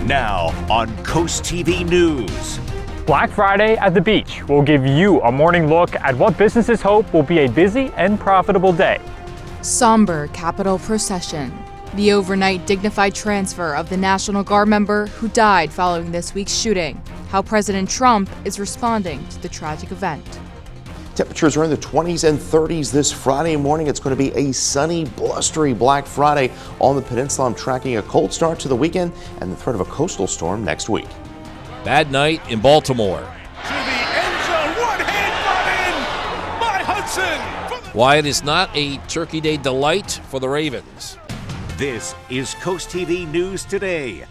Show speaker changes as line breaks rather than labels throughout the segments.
Now on CoastTV News.
Black Friday at the beach will give you a morning look at what businesses hope will be a busy and profitable day.
Somber Capitol procession. The overnight dignified transfer of the National Guard member who died following this week's shooting. How President Trump is responding to the tragic event.
Temperatures are in the 20s and 30s this Friday morning. It's going to be a sunny, blustery Black Friday on the peninsula. I'm tracking a cold start to the weekend and the threat of a coastal storm next week.
Bad night in Baltimore.
To the end zone, one hand got in by Hudson.
Why it is not a Turkey Day delight for the Ravens.
This is CoastTV News Today.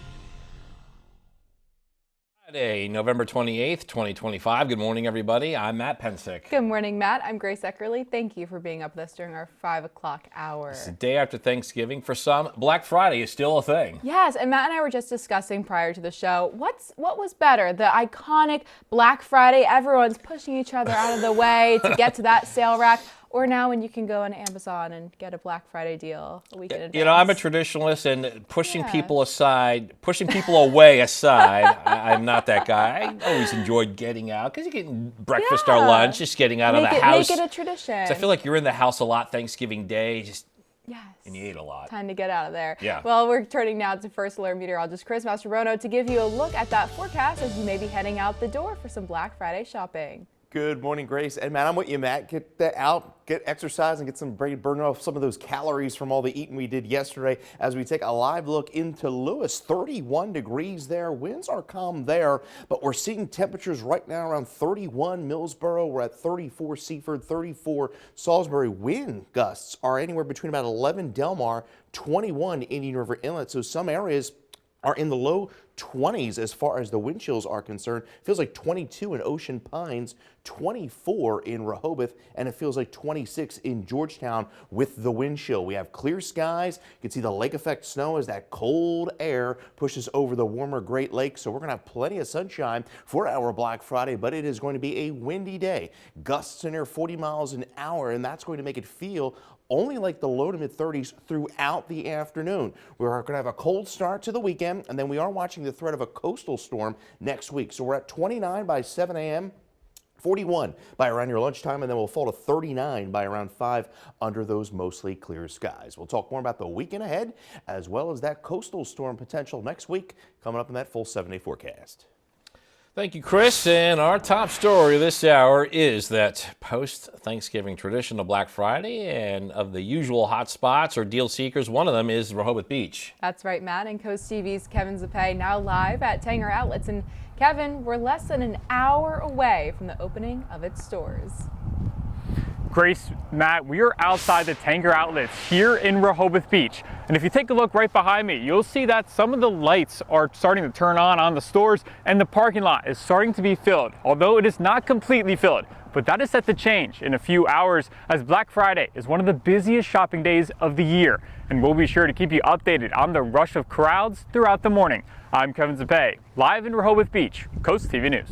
Friday, November 28th, 2025. Good morning, everybody. I'm Matt Pensick.
Good morning, Matt. I'm Grace Eckerly. Thank you for being up with us during our 5 o'clock hour.
It's the day after Thanksgiving. For some, Black Friday is still a thing.
Yes, and Matt and I were just discussing prior to the show, what was better, the iconic Black Friday, everyone's pushing each other out of the way to get to that sale rack, or now when you can go on Amazon and get a Black Friday deal a week in advance.
You know, I'm a traditionalist, and pushing people away aside, I'm not that guy. I always enjoyed getting out because you're getting breakfast or lunch, just getting out of the house.
Make it a tradition.
So I feel like you're in the house a lot Thanksgiving Day,
Yes.
And you ate a lot.
Time to get out of there.
Yeah.
Well, we're turning now to First Alert meteorologist Chris Mastrobono to give you a look at that forecast as you may be heading out the door for some Black Friday shopping.
Good morning, Grace. And Matt, I'm with you, Matt. Get out, get exercise, and get some burn off some of those calories from all the eating we did yesterday as we take a live look into Lewis. 31 degrees there. Winds are calm there, but we're seeing temperatures right now around 31 Millsboro. We're at 34 Seaford, 34 Salisbury. Wind gusts are anywhere between about 11 Delmar, 21 Indian River Inlet. So some areas are in the low 20s as far as the wind chills are concerned. Feels like 22 in Ocean Pines, 24 in Rehoboth, and it feels like 26 in Georgetown with the wind chill. We have clear skies. You can see the lake effect snow as that cold air pushes over the warmer Great Lakes. So we're going to have plenty of sunshine for our Black Friday, but it is going to be a windy day. Gusts near 40 miles an hour, and that's going to make it feel only like the low to mid 30s throughout the afternoon. We're going to have a cold start to the weekend, and then we are watching the threat of a coastal storm next week. So we're at 29 by 7 a.m., 41 by around your lunchtime, and then we'll fall to 39 by around 5 under those mostly clear skies. We'll talk more about the weekend ahead, as well as that coastal storm potential next week, coming up in that full 7-day forecast.
Thank you, Chris. And our top story this hour is that post-Thanksgiving traditional Black Friday, and of the usual hot spots or deal seekers, one of them is Rehoboth Beach.
That's right, Matt. And Coast TV's Kevin Zappé now live at Tanger Outlets. And Kevin, we're less than an hour away from the opening of its stores.
Grace, Matt, we are outside the Tanger Outlets here in Rehoboth Beach. And if you take a look right behind me, you'll see that some of the lights are starting to turn on the stores, and the parking lot is starting to be filled, although it is not completely filled. But that is set to change in a few hours, as Black Friday is one of the busiest shopping days of the year. And we'll be sure to keep you updated on the rush of crowds throughout the morning. I'm Kevin Zappé, live in Rehoboth Beach, Coast TV News.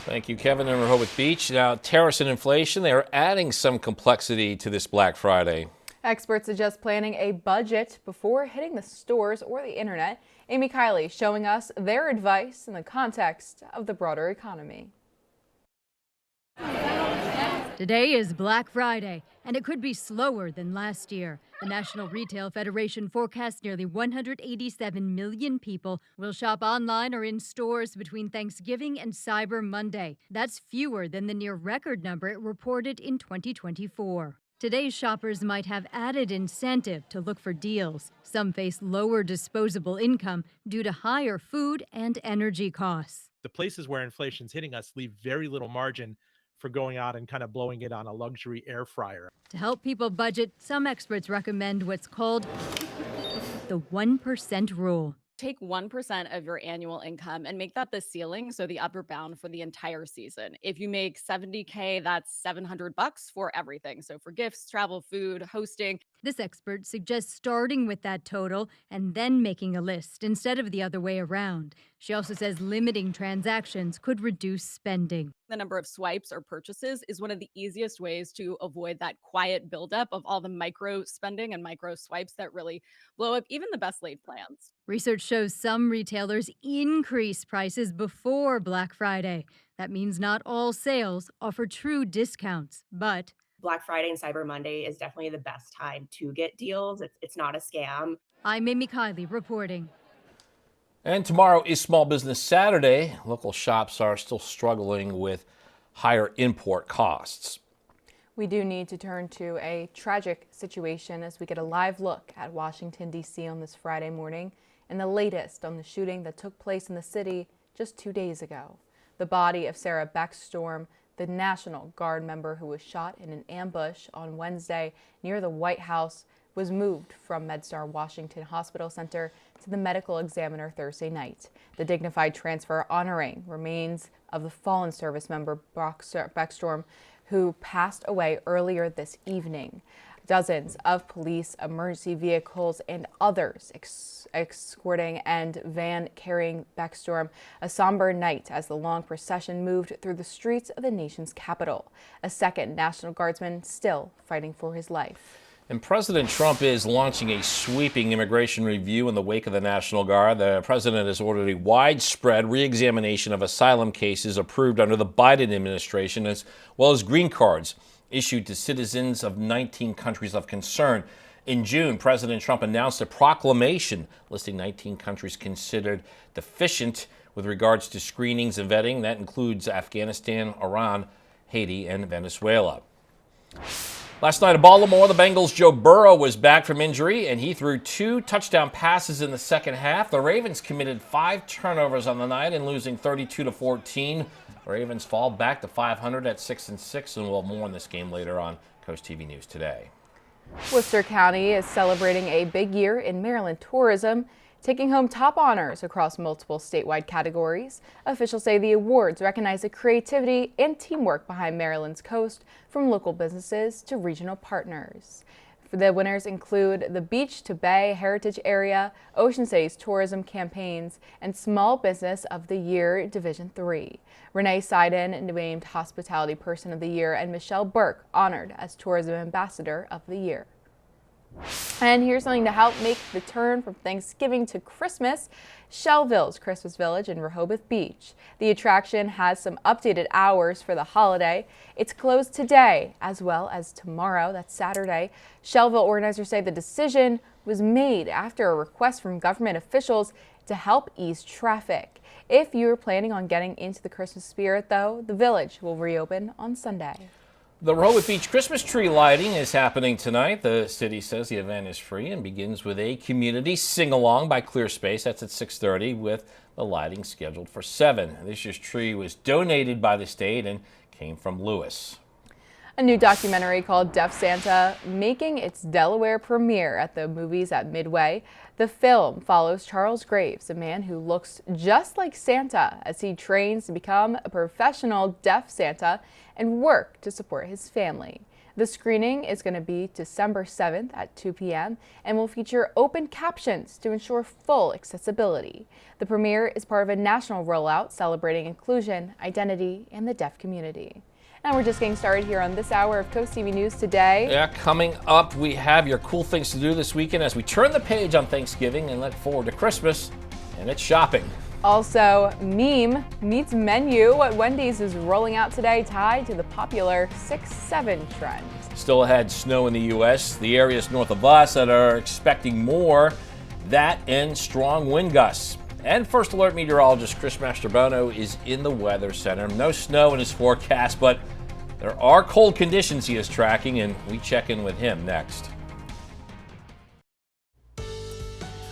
Thank you, Kevin, in Rehoboth Beach. Now, tariffs and inflation, they are adding some complexity to this Black Friday.
Experts suggest planning a budget before hitting the stores or the internet. Amy Kiley showing us their advice in the context of the broader economy.
Today is Black Friday, and it could be slower than last year. The National Retail Federation forecasts nearly 187 million people will shop online or in stores between Thanksgiving and Cyber Monday. That's fewer than the near record number it reported in 2024. Today's shoppers might have added incentive to look for deals. Some face lower disposable income due to higher food and energy costs.
The places where inflation's hitting us leave very little margin for going out and kind of blowing it on a luxury air fryer.
To help people budget, some experts recommend what's called the 1% rule.
Take 1% of your annual income and make that the ceiling, so the upper bound for the entire season. If you make $70K, that's $700 for everything. So for gifts, travel, food, hosting.
This expert suggests starting with that total and then making a list instead of the other way around. She also says limiting transactions could reduce spending.
The number of swipes or purchases is one of the easiest ways to avoid that quiet buildup of all the micro spending and micro swipes that really blow up even the best laid plans.
Research shows some retailers increase prices before Black Friday. That means not all sales offer true discounts, but
Black Friday and Cyber Monday is definitely the best time to get deals. It's not a scam.
I'm Amy Kiley reporting.
And tomorrow is Small Business Saturday. Local shops are still struggling with higher import costs.
We do need to turn to a tragic situation as we get a live look at Washington, D.C. on this Friday morning and the latest on the shooting that took place in the city just 2 days ago. The body of Sarah Beckstorm, the National Guard member who was shot in an ambush on Wednesday near the White House, was moved from MedStar Washington Hospital Center to the medical examiner Thursday night. The dignified transfer honoring remains of the fallen service member Beckstorm, who passed away earlier this evening. Dozens of police, emergency vehicles, and others escorting and van carrying Beckstorm. A somber night as the long procession moved through the streets of the nation's capital. A second National Guardsman still fighting for his life.
And President Trump is launching a sweeping immigration review in the wake of the National Guard. The president has ordered a widespread re-examination of asylum cases approved under the Biden administration, as well as green cards issued to citizens of 19 countries of concern. In June, President Trump announced a proclamation listing 19 countries considered deficient with regards to screenings and vetting. That includes Afghanistan, Iran, Haiti, and Venezuela. Last night in Baltimore, the Bengals' Joe Burrow was back from injury, and he threw 2 touchdown passes in the second half. The Ravens committed 5 turnovers on the night in losing 32-14. The Ravens fall back to 500 at 6-6, and we'll have more on this game later on CoastTV News Today.
Worcester County is celebrating a big year in Maryland tourism, taking home top honors across multiple statewide categories. Officials say the awards recognize the creativity and teamwork behind Maryland's coast, from local businesses to regional partners. The winners include the Beach to Bay Heritage Area, Ocean City's tourism campaigns, and Small Business of the Year Division 3. Renee Seiden named Hospitality Person of the Year, and Michelle Burke honored as Tourism Ambassador of the Year. And here's something to help make the turn from Thanksgiving to Christmas: Shellville's Christmas Village in Rehoboth Beach. The attraction has some updated hours for the holiday. It's closed today as well as tomorrow, that's Saturday. Shellville organizers say the decision was made after a request from government officials to help ease traffic. If you're planning on getting into the Christmas spirit, though, the village will reopen on Sunday.
The Rehoboth Beach Christmas tree lighting is happening tonight. The city says the event is free and begins with a community sing-along by Clear Space. That's at 6:30, with the lighting scheduled for 7. This year's tree was donated by the state and came from Lewis.
A new documentary called Deaf Santa making its Delaware premiere at the movies at Midway. The film follows Charles Graves, a man who looks just like Santa, as he trains to become a professional deaf Santa and work to support his family. The screening is going to be December 7th at 2 p.m. and will feature open captions to ensure full accessibility. The premiere is part of a national rollout celebrating inclusion, identity, and the deaf community. And we're just getting started here on this hour of CoastTV News Today.
Yeah, coming up, we have your cool things to do this weekend as we turn the page on Thanksgiving and look forward to Christmas, and it's shopping.
Also, meme meets menu. What Wendy's is rolling out today, tied to the popular 6-7 trend.
Still ahead, snow in the U.S. The areas north of us that are expecting more, that and strong wind gusts. And First Alert meteorologist Chris Mastrobono is in the Weather Center. No snow in his forecast, but there are cold conditions he is tracking, and we check in with him next.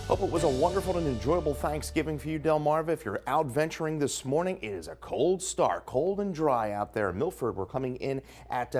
Hope it was a wonderful and enjoyable Thanksgiving for you, Delmarva. If you're out venturing this morning, it is a cold start, cold and dry out there. In Milford, we're coming in at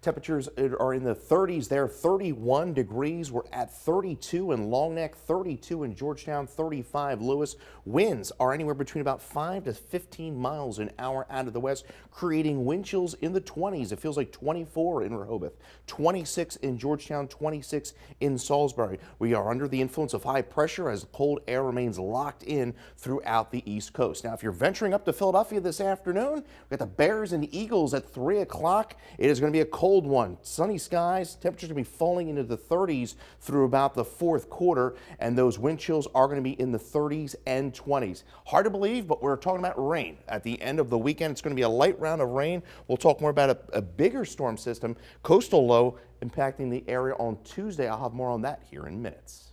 Temperatures are in the 30s there, 31 degrees. We're at 32 in Long Neck, 32 in Georgetown, 35 Lewis. Winds are anywhere between about 5 to 15 miles an hour out of the west, creating wind chills in the 20s. It feels like 24 in Rehoboth, 26 in Georgetown, 26 in Salisbury. We are under the influence of high pressure as cold air remains locked in throughout the East Coast. Now, if you're venturing up to Philadelphia this afternoon, we've got the Bears and the Eagles at 3 o'clock. It is going to be a cold one. Sunny skies, temperatures going to be falling into the 30s through about the fourth quarter, and those wind chills are going to be in the 30s and 20s. Hard to believe, but we're talking about rain at the end of the weekend. It's going to be a light round of rain. We'll talk more about a bigger storm system, coastal low, impacting the area on Tuesday. I'll have more on that here in minutes.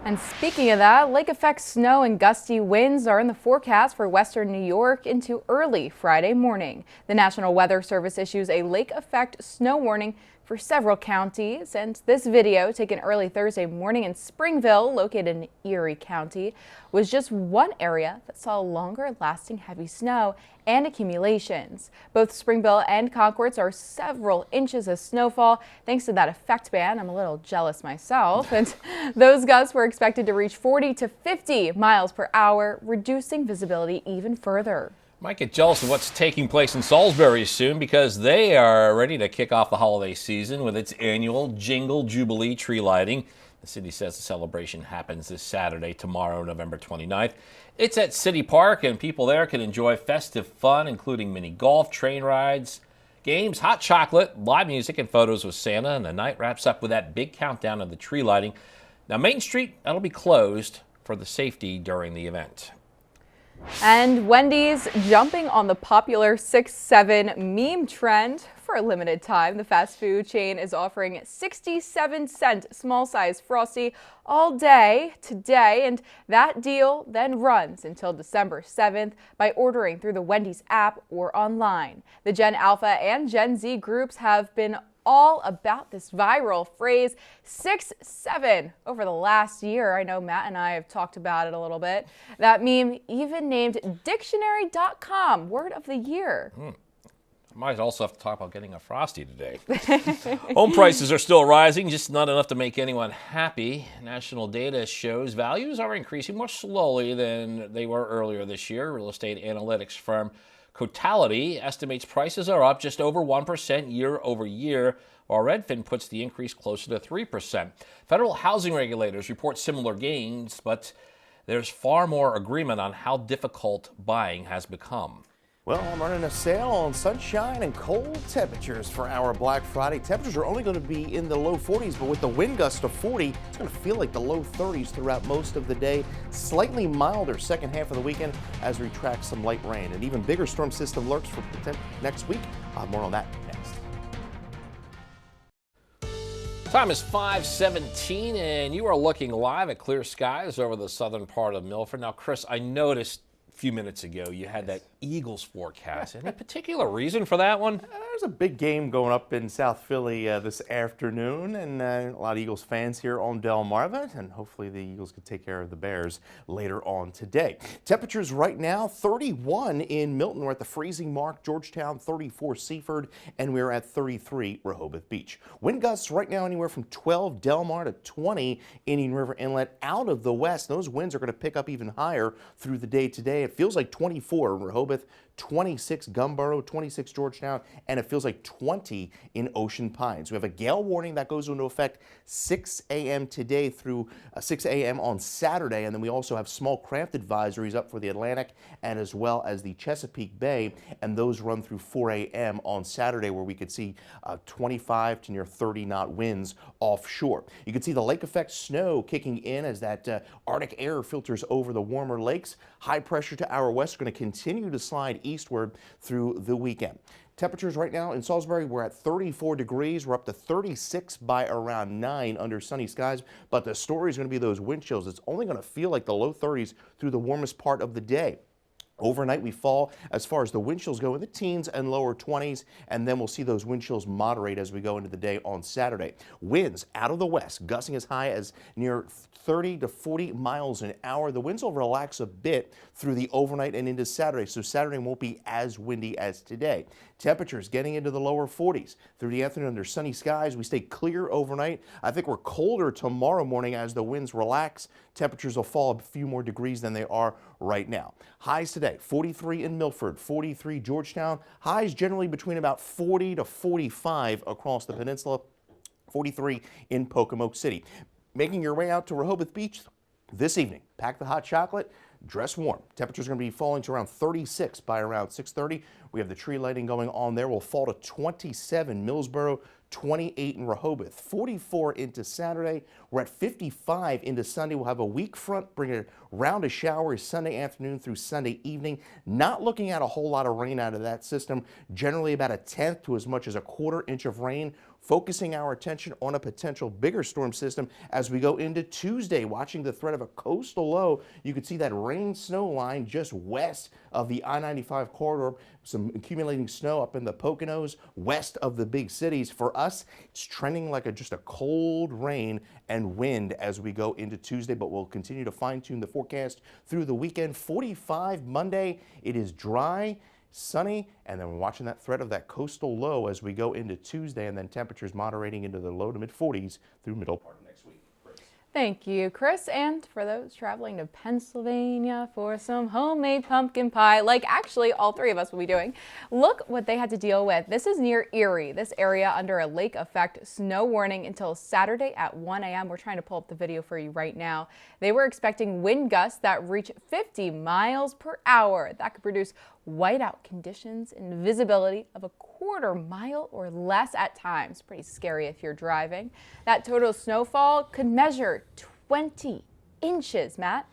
And speaking of that, lake effect snow and gusty winds are in the forecast for western New York into early Friday morning. The National Weather Service issues a lake effect snow warning for several counties, and this video, taken early Thursday morning in Springville, located in Erie County, was just one area that saw longer lasting heavy snow and accumulations. Both Springville and Concord are several inches of snowfall thanks to that effect band. I'm a little jealous myself. And those gusts were expected to reach 40 to 50 miles per hour, reducing visibility even further.
Might get jealous of what's taking place in Salisbury soon because they are ready to kick off the holiday season with its annual Jingle Jubilee tree lighting. The city says the celebration happens this Saturday, tomorrow, November 29th. It's at City Park, and people there can enjoy festive fun, including mini golf, train rides, games, hot chocolate, live music, and photos with Santa. And the night wraps up with that big countdown of the tree lighting. Now, Main Street, that'll be closed for the safety during the event.
And Wendy's jumping on the popular 6-7 meme trend for a limited time. The fast food chain is offering 67-cent small-size Frosty all day today, and that deal then runs until December 7th by ordering through the Wendy's app or online. The Gen Alpha and Gen Z groups have been all about this viral phrase 6-7 over the last year. I know Matt and I have talked about it a little bit. That meme even named dictionary.com word of the year.
Might also have to talk about getting a Frosty today. Home prices are still rising, just not enough to make anyone happy. National data shows values are increasing more slowly than they were earlier this year. Real estate analytics firm Cotality estimates prices are up just over 1% year over year, while Redfin puts the increase closer to 3%. Federal housing regulators report similar gains, but there's far more agreement on how difficult buying has become.
Well, I'm running a sale on sunshine and cold temperatures for our Black Friday. Temperatures are only going to be in the low 40s, but with the wind gust of 40, it's going to feel like the low 30s throughout most of the day. Slightly milder second half of the weekend as we track some light rain. An even bigger storm system lurks for next week. More on that next.
Time is 5:17, and you are looking live at clear skies over the southern part of Milford. Now, Chris, I noticed a few minutes ago you had that Eagles forecast. Any particular reason for that one?
There's a big game going up in South Philly this afternoon, and a lot of Eagles fans here on Delmarva, and hopefully the Eagles can take care of the Bears later on today. Temperatures right now, 31 in Milton. We're at the freezing mark. Georgetown, 34 Seaford, and we're at 33 Rehoboth Beach. Wind gusts right now anywhere from 12 Delmar to 20 Indian River Inlet out of the west. Those winds are going to pick up even higher through the day today. It feels like 24 in Rehoboth, 26 Gumboro, 26 Georgetown, and it feels like 20 in Ocean Pines. We have a gale warning that goes into effect 6 a.m. today through 6 a.m. on Saturday, and then we also have small craft advisories up for the Atlantic and as well as the Chesapeake Bay, and those run through 4 a.m. on Saturday, where we could see 25 to near 30 knot winds offshore. You can see the lake effect snow kicking in as that Arctic air filters over the warmer lakes. High pressure to our west is going to continue to slide eastward through the weekend. Temperatures right now in Salisbury, we're at 34 degrees. We're up to 36 by around 9 under sunny skies, but the story is going to be those wind chills. It's only going to feel like the low 30s through the warmest part of the day. Overnight, we fall as far as the wind chills go in the teens and lower 20s, and then we'll see those wind chills moderate as we go into the day on Saturday. Winds out of the west, gusting as high as near 30 to 40 miles an hour. The winds will relax a bit through the overnight and into Saturday, so Saturday won't be as windy as today. Temperatures getting into the lower 40s. Through the afternoon under sunny skies, we stay clear overnight. I think we're colder tomorrow morning as the winds relax. Temperatures will fall a few more degrees than they are right now. Highs today, 43 in Milford, 43 Georgetown. Highs generally between about 40 to 45 across the peninsula, 43 in Pocomoke City. Making your way out to Rehoboth Beach this evening, pack the hot chocolate, dress warm. Temperatures are going to be falling to around 36 by around 6:30. We have the tree lighting going on there. We'll fall to 27 Millsboro, 28 in Rehoboth, 44 into Saturday. We're at 55 into Sunday. We'll have a weak front bring a round of showers Sunday afternoon through Sunday evening. Not looking at a whole lot of rain out of that system. Generally about a tenth to as much as a quarter inch of rain. Focusing our attention on a potential bigger storm system as we go into Tuesday, watching the threat of a coastal low. You can see that rain snow line just west of the I-95 corridor. Some accumulating snow up in the Poconos, west of the big cities. For us, it's trending like just a cold rain and wind as we go into Tuesday, but we'll continue to fine-tune the forecast through the weekend. 45 Monday, it is dry, sunny, and then we're watching that threat of that coastal low as we go into Tuesday, and then temperatures moderating into the low to mid 40s through middle part of next week.
Thank you, Chris. And for those traveling to Pennsylvania for some homemade pumpkin pie, like actually all three of us will be doing, look what they had to deal with. This is near Erie, this area under a lake effect snow warning until Saturday at 1 a.m. We're trying to pull up the video for you right now. They were expecting wind gusts that reach 50 miles per hour. That could produce whiteout conditions and visibility of a quarter mile or less at times. Pretty scary if you're driving. That total snowfall could measure 20 inches, Matt.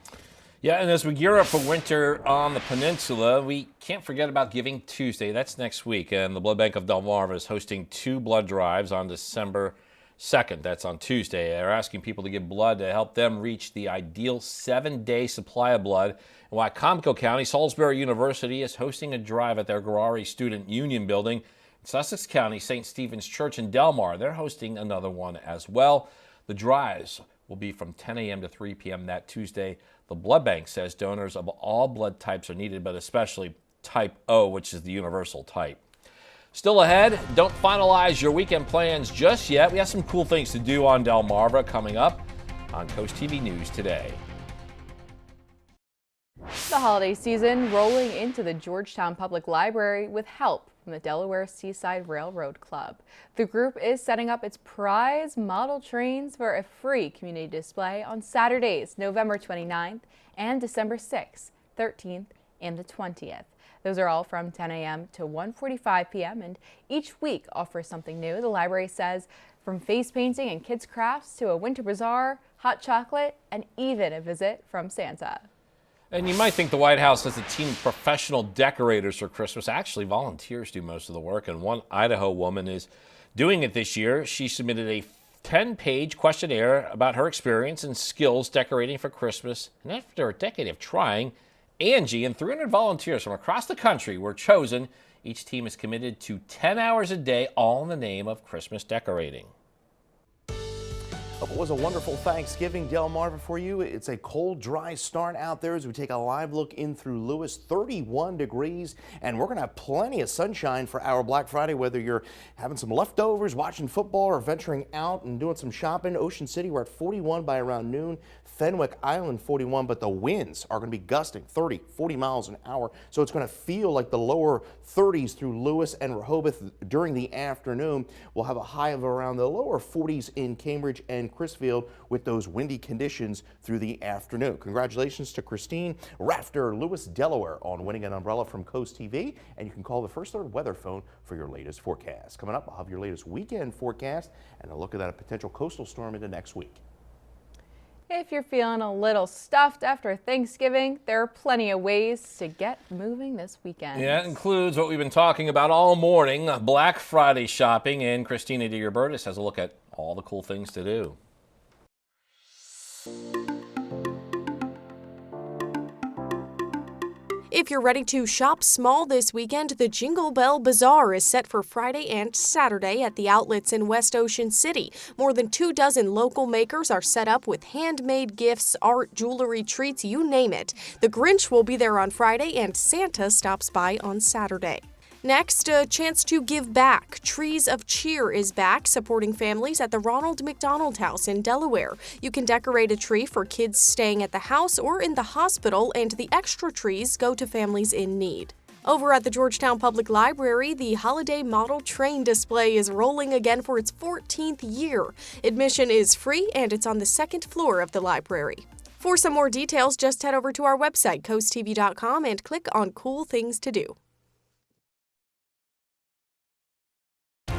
Yeah, and as we gear up for winter on the peninsula, we can't forget about Giving Tuesday. That's next week, and the Blood Bank of Delmarva is hosting 2 blood drives on December 2nd. That's on Tuesday. They're asking people to give blood to help them reach the ideal 7-day supply of blood. And Wycomico County, Salisbury University is hosting a drive at their Garari Student Union building. In Sussex County, St. Stephen's Church in Delmar, they're hosting another one as well. The drives will be from 10 a.m. to 3 p.m. that Tuesday. The blood bank says donors of all blood types are needed, but especially type O, which is the universal type. Still ahead, don't finalize your weekend plans just yet. We have some cool things to do on Delmarva coming up on CoastTV News today.
The holiday season rolling into the Georgetown Public Library with help from the Delaware Seaside Railroad Club. The group is setting up its prize model trains for a free community display on Saturdays, November 29th and December 6th, 13th, and the 20th. Those are all from 10 a.m. to 1:45 p.m. and each week offers something new. The library says from face painting and kids crafts to a winter bazaar, hot chocolate, and even a visit from Santa.
And you might think the White House has a team of professional decorators for Christmas. Actually, volunteers do most of the work, and one Idaho woman is doing it this year. She submitted a 10-page questionnaire about her experience and skills decorating for Christmas. And after a decade of trying, Angie and 300 volunteers from across the country were chosen. Each team is committed to 10 hours a day, all in the name of Christmas decorating.
Hope it was a wonderful Thanksgiving, Delmarva, for you. It's a cold, dry start out there as we take a live look in through Lewis. 31 degrees, and we're going to have plenty of sunshine for our Black Friday, whether you're having some leftovers, watching football, or venturing out and doing some shopping. Ocean City, we're at 41 by around noon. Fenwick Island, 41, but the winds are going to be gusting 30, 40 miles an hour, so it's going to feel like the lower 30s through Lewis and Rehoboth during the afternoon. We'll have a high of around the lower 40s in Cambridge and Crisfield with those windy conditions through the afternoon. Congratulations to Christine Rafter, Lewis, Delaware, on winning an umbrella from CoastTV, and you can call the First Alert weather phone for your latest forecast. Coming up, I'll have your latest weekend forecast and a look at that potential coastal storm into next week.
If you're feeling a little stuffed after Thanksgiving, there are plenty of ways to get moving this weekend.
Yeah, it includes what we've been talking about all morning, Black Friday shopping, and Christina DeGerbertis has a look at all the cool things to do.
If you're ready to shop small this weekend, the Jingle Bell Bazaar is set for Friday and Saturday at the outlets in West Ocean City. More than 24 local makers are set up with handmade gifts, art, jewelry, treats, you name it. The Grinch will be there on Friday and Santa stops by on Saturday. Next, a chance to give back. Trees of Cheer is back, supporting families at the Ronald McDonald House in Delaware. You can decorate a tree for kids staying at the house or in the hospital, and the extra trees go to families in need. Over at the Georgetown Public Library, the Holiday Model Train display is rolling again for its 14th year. Admission is free, and it's on the second floor of the library. For some more details, just head over to our website, CoastTV.com, and click on Cool Things to Do.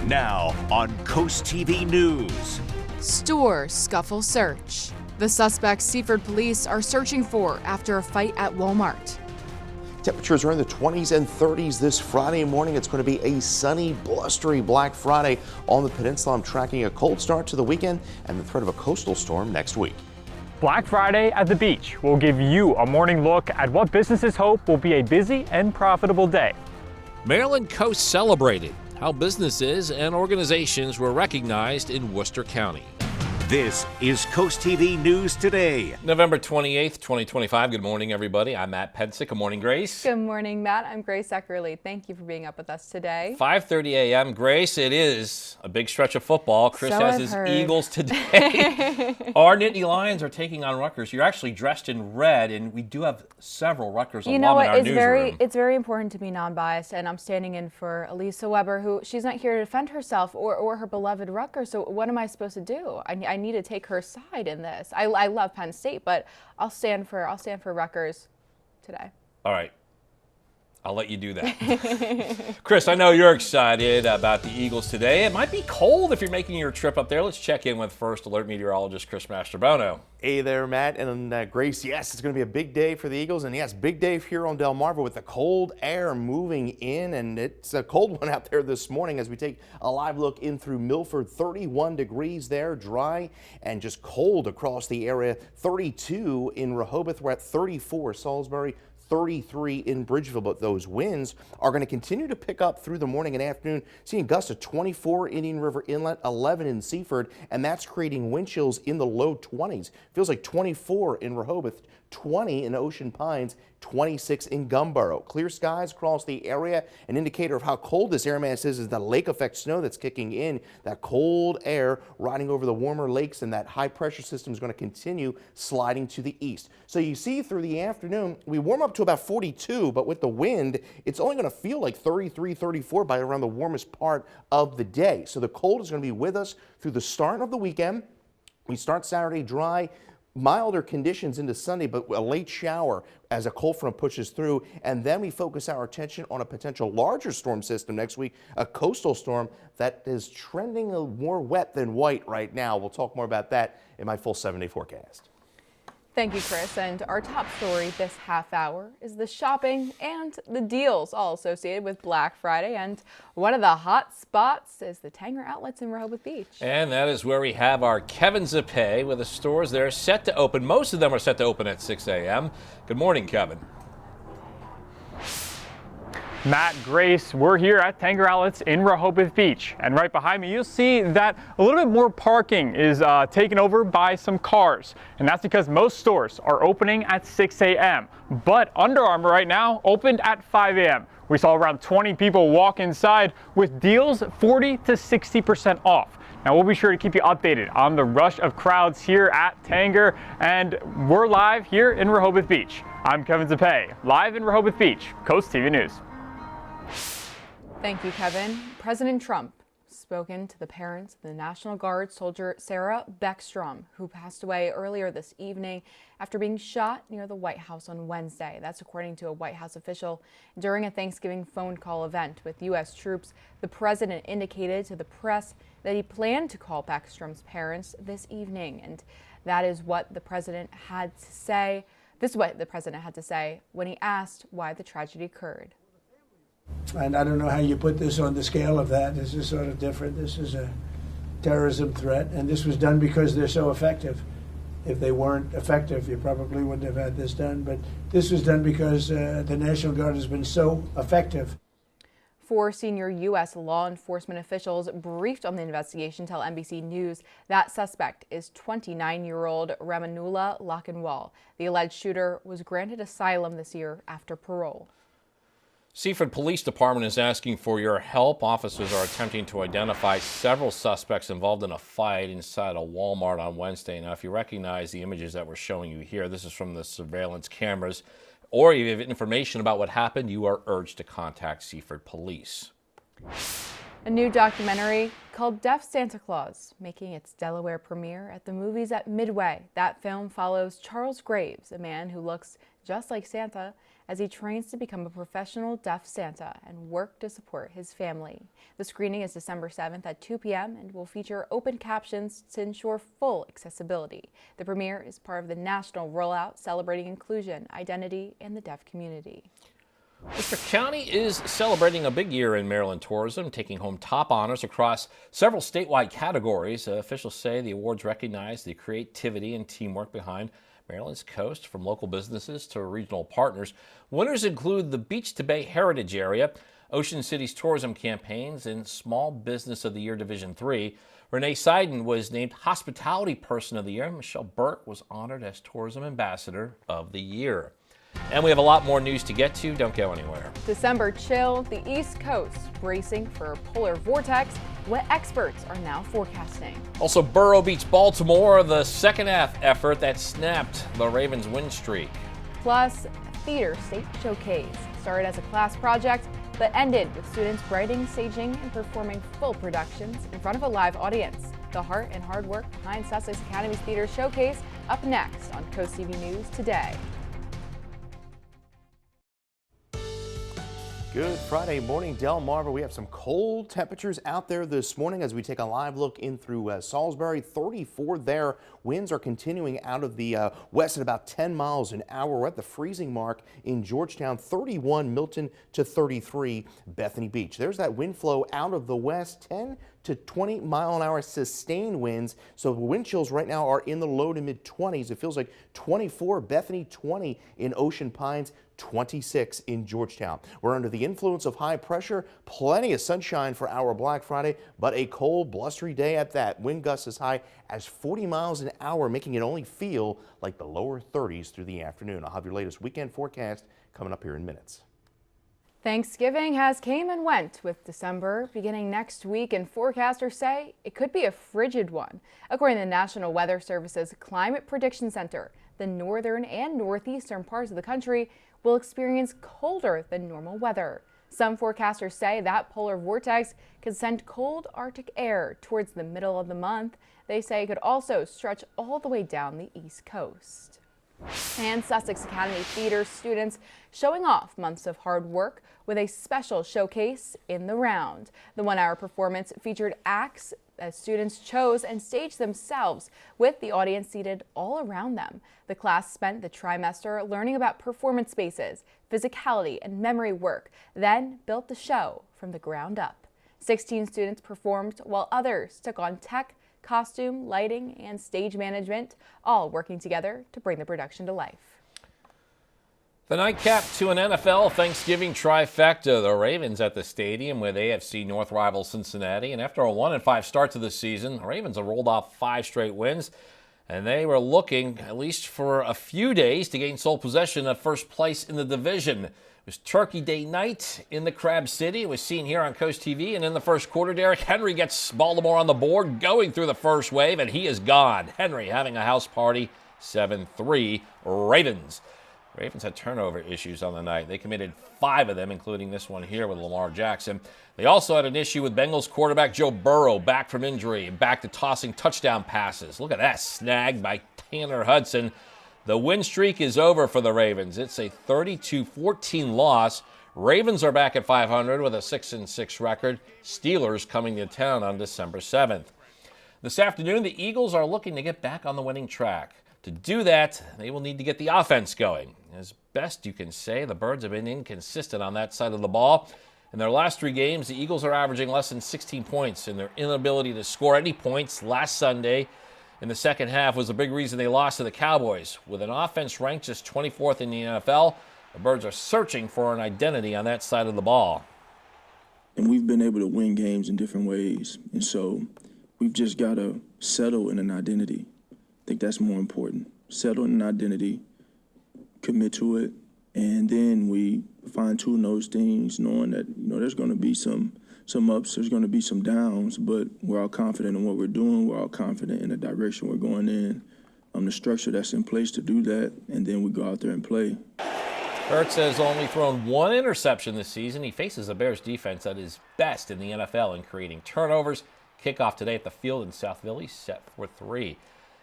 Now on Coast TV News.
Store scuffle search. The suspects Seaford police are searching for after a fight at Walmart.
Temperatures are in the 20s and 30s this Friday morning. It's going to be a sunny, blustery Black Friday on the peninsula. I'm tracking a cold start to the weekend and the threat of a coastal storm next week.
Black Friday at the beach will give you a morning look at what businesses hope will be a busy and profitable day.
Maryland Coast celebrated how businesses and organizations were recognized in Worcester County.
This is Coast TV News Today.
November 28th, 2025. Good morning, everybody. I'm Matt Pensick. Good morning, Grace.
Good morning, Matt. I'm Grace Eckerly. Thank you for being up with us today.
5:30 a.m. Grace, it is a big stretch of football. Chris has his Eagles today. Our Nittany Lions are taking on Rutgers. You're actually dressed in red, and we do have several Rutgers alum in our newsroom.
It's very important to be non-biased, and I'm standing in for Elisa Weber, who she's not here to defend herself or her beloved Rutgers. So what am I supposed to do? I need to take her side in this. I love Penn State, but I'll stand for Rutgers today.
All right. I'll let you do that. Chris, I know you're excited about the Eagles today. It might be cold if you're making your trip up there. Let's check in with First Alert meteorologist Chris Mastrobono.
Hey there, Matt and Grace. Yes, it's going to be a big day for the Eagles. And yes, big day here on Delmarva with the cold air moving in. And it's a cold one out there this morning as we take a live look in through Milford. 31 degrees there, dry and just cold across the area. 32 in Rehoboth. We're at 34 Salisbury. 33 in Bridgeville, but those winds are going to continue to pick up through the morning and afternoon, seeing gusts of 24 Indian River Inlet, 11 in Seaford, and that's creating wind chills in the low 20s. Feels like 24 in Rehoboth, 20 in Ocean Pines, 26 in Gumboro. Clear skies across the area. An indicator of how cold this air mass is the lake effect snow that's kicking in. That cold air riding over the warmer lakes, and that high pressure system is going to continue sliding to the east. So you see through the afternoon, we warm up to about 42, but with the wind, it's only going to feel like 33, 34 by around the warmest part of the day. So the cold is going to be with us through the start of the weekend. We start Saturday dry. Milder conditions into Sunday, but a late shower as a cold front pushes through, and then we focus our attention on a potential larger storm system next week, a coastal storm that is trending more wet than white right now. We'll talk more about that in my full 7-day forecast.
Thank you, Chris. And our top story this half hour is the shopping and the deals all associated with Black Friday. And one of the hot spots is the Tanger Outlets in Rehoboth Beach.
And that is where we have our Kevin Zappe with the stores there set to open. Most of them are set to open at 6 a.m. Good morning, Kevin.
Matt, Grace, we're here at Tanger Outlets in Rehoboth Beach. And right behind me, you'll see that a little bit more parking is taken over by some cars. And that's because most stores are opening at 6 a.m. But Under Armour right now opened at 5 a.m. We saw around 20 people walk inside with deals 40 to 60% off. Now, we'll be sure to keep you updated on the rush of crowds here at Tanger. And we're live here in Rehoboth Beach. I'm Kevin Zappe, live in Rehoboth Beach, Coast TV News.
Thank you, Kevin. President Trump spoken to the parents of the National Guard soldier Sarah Beckstrom, who passed away earlier this evening after being shot near the White House on Wednesday. That's according to a White House official. During a Thanksgiving phone call event with U.S. troops, the president indicated to the press that he planned to call Beckstrom's parents this evening. And that is what the president had to say. This is what the president had to say when he asked why the tragedy occurred.
And I don't know how you put this on the scale of that. This is sort of different. This is a terrorism threat, and this was done because they're so effective. If they weren't effective, you probably wouldn't have had this done. But this was done because the National Guard has been so effective.
4 senior U.S. law enforcement officials briefed on the investigation tell NBC News that suspect is 29-year-old Ramanula Lakhanwal. The alleged shooter was granted asylum this year after parole.
Seaford Police Department is asking for your help. Officers are attempting to identify several suspects involved in a fight inside a Walmart on Wednesday. Now, if you recognize the images that we're showing you here, this is from the surveillance cameras, or if you have information about what happened, you are urged to contact Seaford Police.
A new documentary called Deaf Santa Claus making its Delaware premiere at the movies at Midway. That film follows Charles Graves, a man who looks just like Santa, as he trains to become a professional deaf Santa and work to support his family. The screening is December 7th at 2 p.m. and will feature open captions to ensure full accessibility. The premiere is part of the national rollout celebrating inclusion, identity, and the deaf community.
Worcester County is celebrating a big year in Maryland tourism, taking home top honors across several statewide categories. Officials say the awards recognize the creativity and teamwork behind Maryland's coast, from local businesses to regional partners. Winners include the Beach to Bay Heritage Area, Ocean City's tourism campaigns, and Small Business of the Year Division 3. Renee Seiden was named Hospitality Person of the Year. Michelle Burke was honored as Tourism Ambassador of the Year. And we have a lot more news to get to. Don't go anywhere.
December chill, the East Coast bracing for a polar vortex, what experts are now forecasting.
Also, Burrow beats Baltimore, the second half effort that snapped the Ravens' win streak.
Plus, Theater State Showcase started as a class project, but ended with students writing, staging, and performing full productions in front of a live audience. The heart and hard work behind Sussex Academy's Theater Showcase up next on CoastTV News Today.
Good Friday morning, Delmarva. We have some cold temperatures out there this morning as we take a live look in through Salisbury. 34 there. Winds are continuing out of the west at about 10 miles an hour. We're at the freezing mark in Georgetown. 31 Milton to 33 Bethany Beach. There's that wind flow out of the west. 10 to 20 mile an hour sustained winds. So the wind chills right now are in the low to mid 20s. It feels like 24 Bethany, 20 in Ocean Pines, 26 in Georgetown. We're under the influence of high pressure. Plenty of sunshine for our Black Friday, but a cold, blustery day at that. Wind gusts as high as 40 miles an hour, making it only feel like the lower 30s through the afternoon. I'll have your latest weekend forecast coming up here in minutes.
Thanksgiving has came and went with December beginning next week, and forecasters say it could be a frigid one. According to the National Weather Service's Climate Prediction Center, the northern and northeastern parts of the country will experience colder than normal weather. Some forecasters say that polar vortex could send cold Arctic air towards the middle of the month. They say it could also stretch all the way down the East Coast. And Sussex Academy Theater students showing off months of hard work with a special showcase in the round. The one-hour performance featured acts as students chose and staged themselves with the audience seated all around them. The class spent the trimester learning about performance spaces, physicality, and memory work, then built the show from the ground up. 16 students performed while others took on tech, costume, lighting, and stage management, all working together to bring the production to life.
The nightcap to an NFL Thanksgiving trifecta. The Ravens at the stadium with AFC North rival Cincinnati. And after a 1-5 start to the season, the Ravens have rolled off 5 straight wins. And they were looking, at least for a few days, to gain sole possession of first place in the division. It was Turkey Day night in the Crab City. It was seen here on CoastTV. And in the first quarter, Derrick Henry gets Baltimore on the board, going through the first wave, and he is gone. Henry having a house party, 7-3 Ravens. Ravens had turnover issues on the night. They committed 5 of them, including this one here with Lamar Jackson. They also had an issue with Bengals quarterback Joe Burrow, back from injury and back to tossing touchdown passes. Look at that, snagged by Tanner Hudson. The win streak is over for the Ravens. It's a 32-14 loss. Ravens are back at 500 with a 6-6 record. Steelers coming to town on December 7th. This afternoon, the Eagles are looking to get back on the winning track. To do that, they will need to get the offense going. As best you can say, the Birds have been inconsistent on that side of the ball. In their last 3 games, the Eagles are averaging less than 16 points in their inability to score any points last Sunday in the second half was a big reason they lost to the Cowboys. With an offense ranked just 24th in the NFL, the Birds are searching for an identity on that side of the ball.
And we've been able to win games in different ways. And so we've just got to settle in an identity. I think that's more important. Settle in an identity, commit to it, and then we fine-tune those things, knowing that, there's going to be some ups, there's going to be some downs, but we're all confident in what we're doing. We're all confident in the direction we're going in, the structure that's in place to do that, and then we go out there and play.
Hurts has only thrown one interception this season. He faces a Bears defense that is best in the NFL in creating turnovers. Kickoff today at the field in South Philly, set for 3.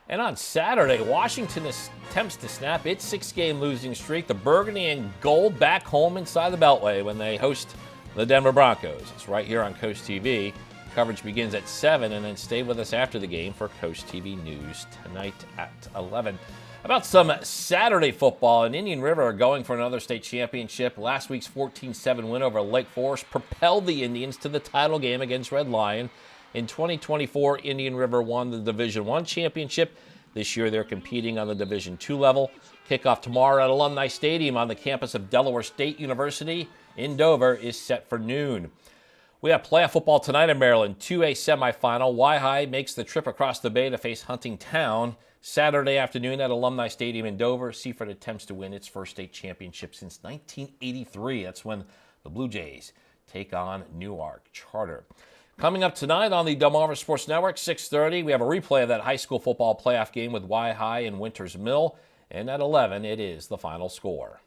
And on Saturday, Washington attempts to snap its 6-game losing streak. The Burgundy and Gold back home inside the Beltway when they host the Denver Broncos. It's right here on Coast TV. Coverage begins at 7, and then stay with us after the game for Coast TV News tonight at 11. About some Saturday football, and Indian River are going for another state championship. Last week's 14-7 win over Lake Forest propelled the Indians to the title game against Red Lion. In 2024, Indian River won the Division I championship. This year, they're competing on the Division II level. Kickoff tomorrow at Alumni Stadium on the campus of Delaware State University in Dover is set for noon. We have playoff football tonight in Maryland. 2A semifinal. Y-High makes the trip across the bay to face Huntingtown. Saturday afternoon at Alumni Stadium in Dover, Seaford attempts to win its first state championship since 1983. That's when the Blue Jays take on Newark Charter. Coming up tonight on the Delmarva Sports Network, 6:30, we have a replay of that high school football playoff game with Y-High and Winters Mill. And at 11, it is the final score.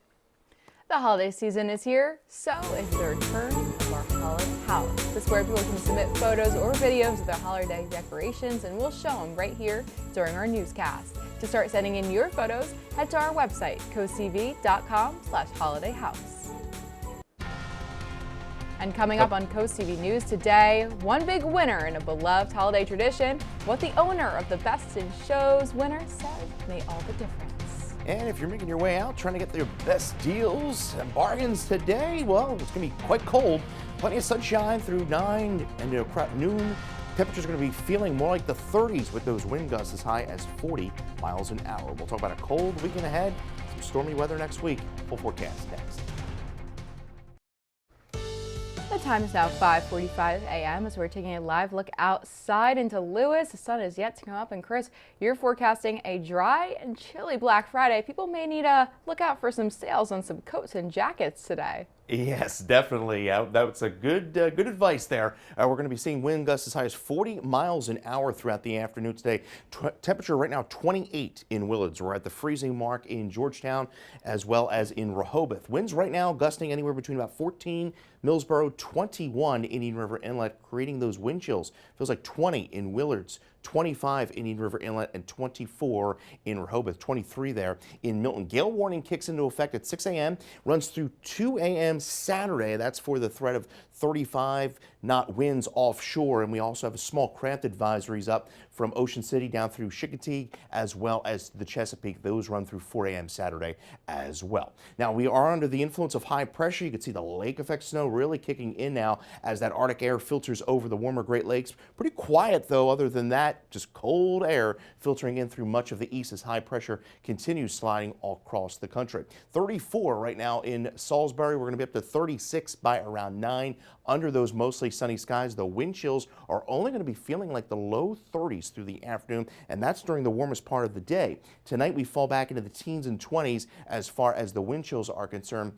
The holiday season is here, so is the return of our holiday house. This is where people can submit photos or videos of their holiday decorations, and we'll show them right here during our newscast. To start sending in your photos, head to our website, coasttv.com/holidayhouse. And coming up on Coast TV News today, one big winner in a beloved holiday tradition, what the owner of the Best in Shows winner said made all the difference.
And if you're making your way out trying to get your best deals and bargains today, well, it's going to be quite cold. Plenty of sunshine through 9 and noon. Temperatures are going to be feeling more like the 30s with those wind gusts as high as 40 miles an hour. We'll talk about a cold weekend ahead, some stormy weather next week. Full forecast next.
The time is now 5:45 a.m. as we're taking a live look outside into Lewis. The sun is yet to come up, and Chris, you're forecasting a dry and chilly Black Friday. People may need to look out for some sales on some coats and jackets today.
Yes, definitely. That's a good advice there. We're going to be seeing wind gusts as high as 40 miles an hour throughout the afternoon today. Temperature right now 28 in Willards. We're at the freezing mark in Georgetown as well as in Rehoboth. Winds right now gusting anywhere between about 14, Millsboro 21, Indian River Inlet, creating those wind chills. Feels like 20 in Willards, 25 in Indian River Inlet, and 24 in Rehoboth, 23 there in Milton. Gale warning kicks into effect at 6 a.m., runs through 2 a.m. Saturday. That's for the threat of 35 knot winds offshore, and we also have a small craft advisories up from Ocean City down through Chincoteague as well as the Chesapeake. Those run through 4 a.m. Saturday as well. Now we are under the influence of high pressure. You can see the lake effect snow really kicking in now as that Arctic air filters over the warmer Great Lakes. Pretty quiet though, other than that, just cold air filtering in through much of the east as high pressure continues sliding all across the country. 34 right now in Salisbury. We're going to be up to 36 by around 9. Under those mostly sunny skies, the wind chills are only going to be feeling like the low 30s through the afternoon, and that's during the warmest part of the day. Tonight we fall back into the teens and 20s as far as the wind chills are concerned.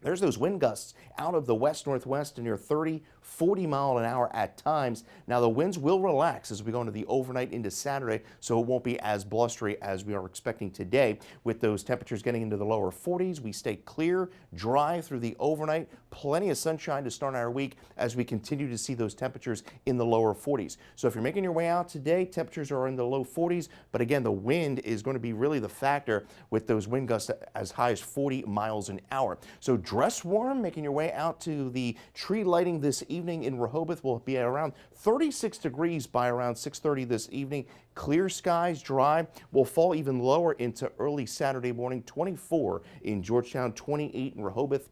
There's those wind gusts out of the west-northwest to near 30, 40 mile an hour at times. Now the winds will relax as we go into the overnight into Saturday, so it won't be as blustery as we are expecting today. With those temperatures getting into the lower 40s, we stay clear, dry through the overnight. Plenty of sunshine to start our week as we continue to see those temperatures in the lower 40s. So if you're making your way out today, temperatures are in the low 40s, but again, the wind is going to be really the factor with those wind gusts as high as 40 miles an hour. So dress warm, making your way out to the tree lighting this evening in Rehoboth. Will be around 36 degrees by around 6:30 this evening. Clear skies, dry. Will fall even lower into early Saturday morning. 24 in Georgetown, 28 in Rehoboth.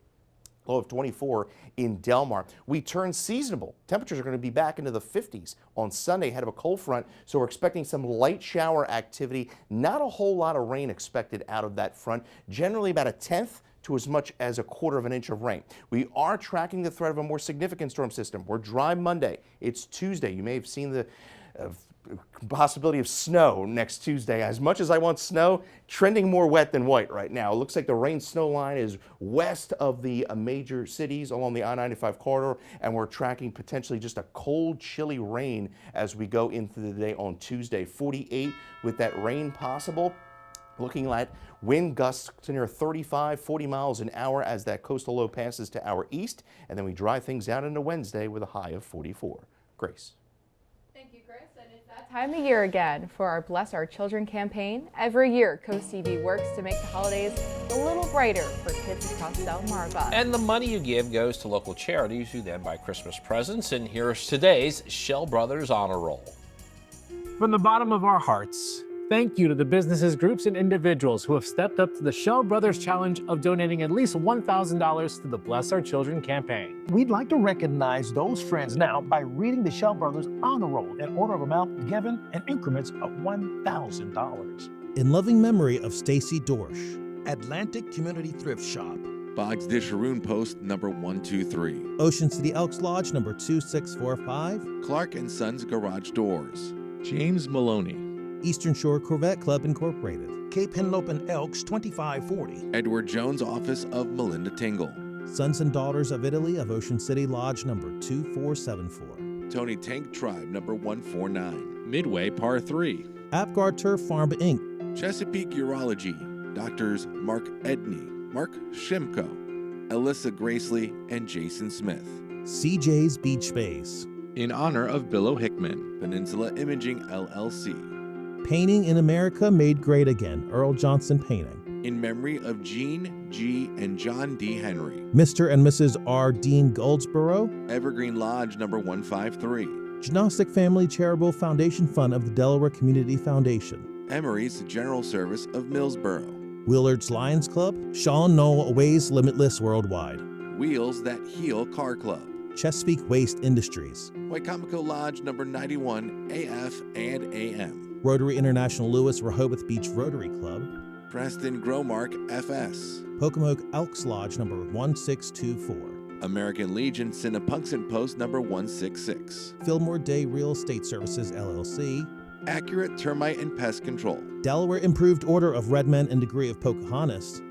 low of 24 in Delmarva. We turn seasonable. Temperatures are going to be back into the 50s on Sunday ahead of a cold front, so we're expecting some light shower activity. Not a whole lot of rain expected out of that front. Generally about a tenth to as much as a quarter of an inch of rain. We are tracking the threat of a more significant storm system. We're dry Monday. It's Tuesday. You may have seen the possibility of snow next Tuesday. As much as I want snow, trending more wet than white right now. It looks like the rain-snow line is west of the major cities along the I-95 corridor, and we're tracking potentially just a cold, chilly rain as we go into the day on Tuesday. 48 with that rain possible. Looking at wind gusts to near 35, 40 miles an hour as that coastal low passes to our east, and then we dry things out into Wednesday with a high of 44. Grace.
Thank you, Chris. And it's that time of year again for our Bless Our Children campaign. Every year, CoastTV works to make the holidays a little brighter for kids across Delmarva.
And the money you give goes to local charities who then buy Christmas presents. And here's today's Shell Brothers Honor Roll.
From the bottom of our hearts, thank you to the businesses, groups, and individuals who have stepped up to the Shell Brothers Challenge of donating at least $1,000 to the Bless Our Children campaign.
We'd like to recognize those friends now by reading the Shell Brothers Honor Roll in order of amount given in increments of $1,000.
In loving memory of Stacy Dorsch, Atlantic Community Thrift Shop,
Boggs Dish Haroon Post number 123,
Ocean City Elks Lodge number 2645,
Clark & Sons Garage Doors, James Maloney,
Eastern Shore Corvette Club Incorporated,
Cape Henlope and Elks 2540,
Edward Jones Office of Melinda Tingle,
Sons and Daughters of Italy of Ocean City Lodge number 2474,
Tony Tank Tribe number 149, Midway Par 3,
Apgar Turf Farm Inc.,
Chesapeake Urology, Doctors Mark Edney, Mark Shimko, Alyssa Gracely, and Jason Smith.
CJ's Beach Space.
In honor of Bill Hickman, Peninsula Imaging LLC.
Painting in America Made Great Again, Earl Johnson Painting.
In memory of Jean G. and John D. Henry.
Mr. and Mrs. R. Dean Goldsboro.
Evergreen Lodge number 153.
Gnostic Family Charitable Foundation Fund of the Delaware Community Foundation.
Emery's General Service of Millsboro.
Willard's Lions Club. Sean Knoll Ways Limitless Worldwide.
Wheels That Heal Car Club.
Chesapeake Waste Industries.
Waikamico Lodge number 91 AF and AM.
Rotary International Lewis Rehoboth Beach Rotary Club.
Preston Growmark FS.
Pocomoke Elks Lodge number 1624.
American Legion Cinnapunxon Post number 166.
Fillmore Day Real Estate Services LLC.
Accurate Termite and Pest Control.
Delaware Improved Order of Red Men and Degree of Pocahontas.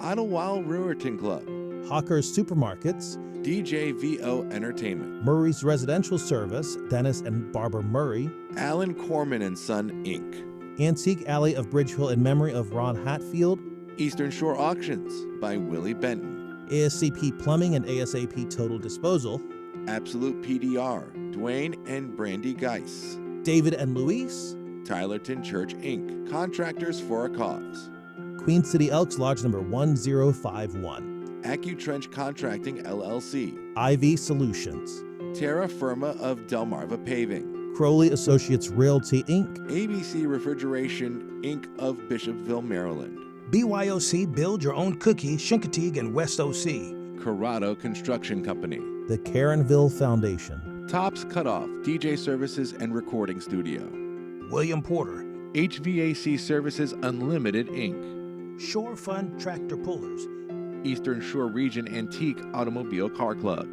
Idlewild Brewerton Club.
Hawker's Supermarkets.
DJVO Entertainment.
Murray's Residential Service, Dennis and Barbara Murray.
Allen Corman and Son, Inc.
Antique Alley of Bridgehill in memory of Ron Hatfield.
Eastern Shore Auctions by Willie Benton.
ASCP Plumbing and ASAP Total Disposal.
Absolute PDR, Dwayne and Brandy Geis.
David and Luis.
Tylerton Church, Inc. Contractors for a Cause.
Queen City Elks Lodge number 1051.
AccuTrench Contracting LLC.
IV Solutions.
Terra Firma of Delmarva Paving.
Crowley Associates Realty Inc.
ABC Refrigeration Inc. of Bishopville, Maryland.
BYOC Build Your Own Cookie, Chincoteague and West OC.
Corrado Construction Company.
The Caronville Foundation.
Tops Cutoff DJ Services and Recording Studio.
William Porter.
HVAC Services Unlimited Inc.
Shore Fund Tractor Pullers.
Eastern Shore Region Antique Automobile Car Club.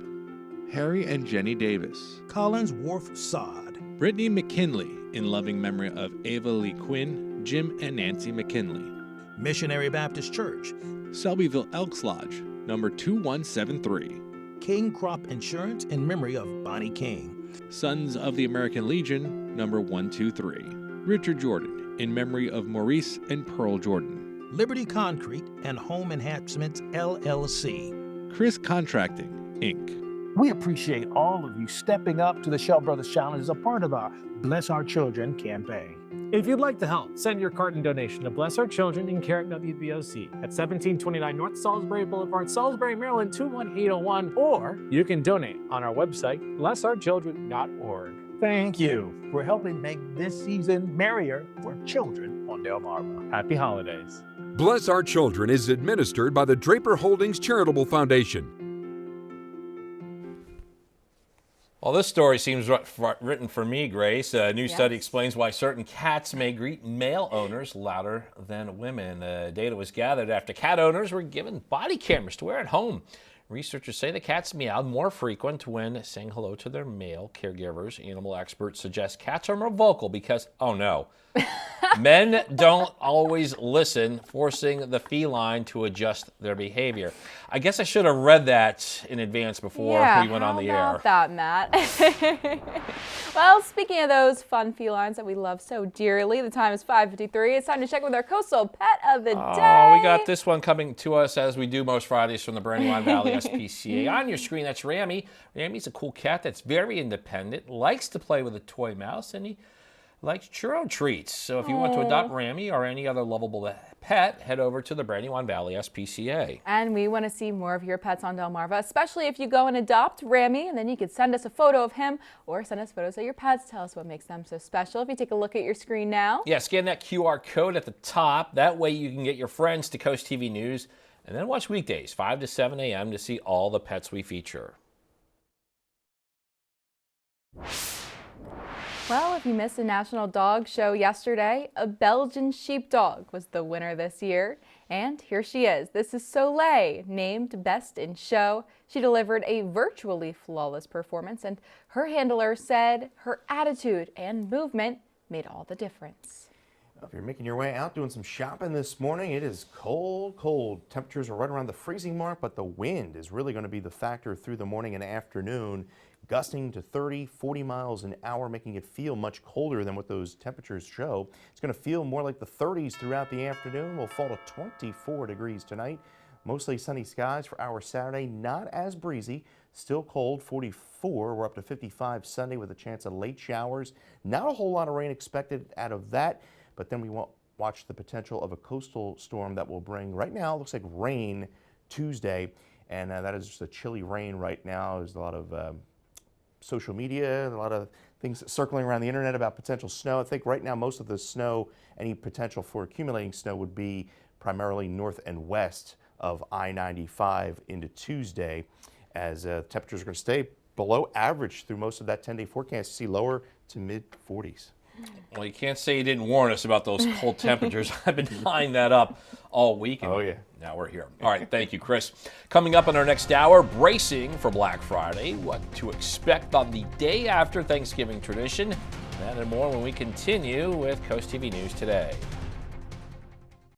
Harry and Jenny Davis.
Collins Wharf Sod.
Brittany McKinley, in loving memory of Ava Lee Quinn, Jim and Nancy McKinley.
Missionary Baptist Church.
Selbyville Elks Lodge, number 2173.
King Crop Insurance in memory of Bonnie King.
Sons of the American Legion, number 123. Richard Jordan, in memory of Maurice and Pearl Jordan.
Liberty Concrete and Home Enhancements LLC.
Chris Contracting, Inc.
We appreciate all of you stepping up to the Shell Brothers Challenge as a part of our Bless Our Children campaign.
If you'd like to help, send your carton donation to Bless Our Children in Carrick WBOC at 1729 North Salisbury Boulevard, Salisbury, Maryland 21801, or you can donate on our website, blessourchildren.org.
Thank you for helping make this season merrier for children on Delmarva.
Happy holidays.
Bless Our Children is administered by the Draper Holdings Charitable Foundation.
Well, this story seems written for me, Grace. A new study explains why certain cats may greet male owners louder than women. Data was gathered after cat owners were given body cameras to wear at home. Researchers say the cats meow more frequent when saying hello to their male caregivers. Animal experts suggest cats are more vocal because, oh no, men don't always listen, forcing the feline to adjust their behavior. I guess I should have read that in advance before we went on the air.
How about that, Matt? Well, speaking of those fun felines that we love so dearly, the time is 5:53. It's time to check with our coastal pet of the day.
We got this one coming to us as we do most Fridays from the Brandywine Valley SPCA. On your screen, that's Rammy. Rammy's a cool cat that's very independent, likes to play with a toy mouse, and he likes churro treats. So if you want to adopt Rammy or any other lovable pet, head over to the Brandywine Valley SPCA.
And we want to see more of your pets on Delmarva, especially if you go and adopt Rammy, and then you could send us a photo of him or send us photos of your pets. Tell us what makes them so special. If you take a look at your screen now.
Yeah, scan that QR code at the top. That way you can get your friends to Coast TV News and then watch weekdays 5 to 7 a.m. to see all the pets we feature.
Well, if you missed the National Dog Show yesterday, a Belgian sheepdog was the winner this year. And here she is. This is Soleil, named Best in Show. She delivered a virtually flawless performance, and her handler said her attitude and movement made all the difference.
If you're making your way out doing some shopping this morning, it is cold, cold. Temperatures are right around the freezing mark, but the wind is really going to be the factor through the morning and afternoon, gusting to 30, 40 miles an hour, making it feel much colder than what those temperatures show. It's going to feel more like the 30s throughout the afternoon. We'll fall to 24 degrees tonight. Mostly sunny skies for our Saturday, not as breezy, still cold, 44. We're up to 55 Sunday with a chance of late showers. Not a whole lot of rain expected out of that. But then we watch the potential of a coastal storm that will bring, right now, it looks like rain Tuesday. And that is just a chilly rain right now. There's a lot of social media, a lot of things circling around the internet about potential snow. I think right now most of the snow, any potential for accumulating snow would be primarily north and west of I-95 into Tuesday, as temperatures are going to stay below average through most of that 10-day forecast. You see lower to mid 40s.
Well, you can't say you didn't warn us about those cold temperatures. I've been eyeing that up all week.
Oh, yeah.
Now we're here. All right, thank you, Chris. Coming up in our next hour, bracing for Black Friday, what to expect on the day after Thanksgiving tradition. That and more when we continue with Coast TV News Today.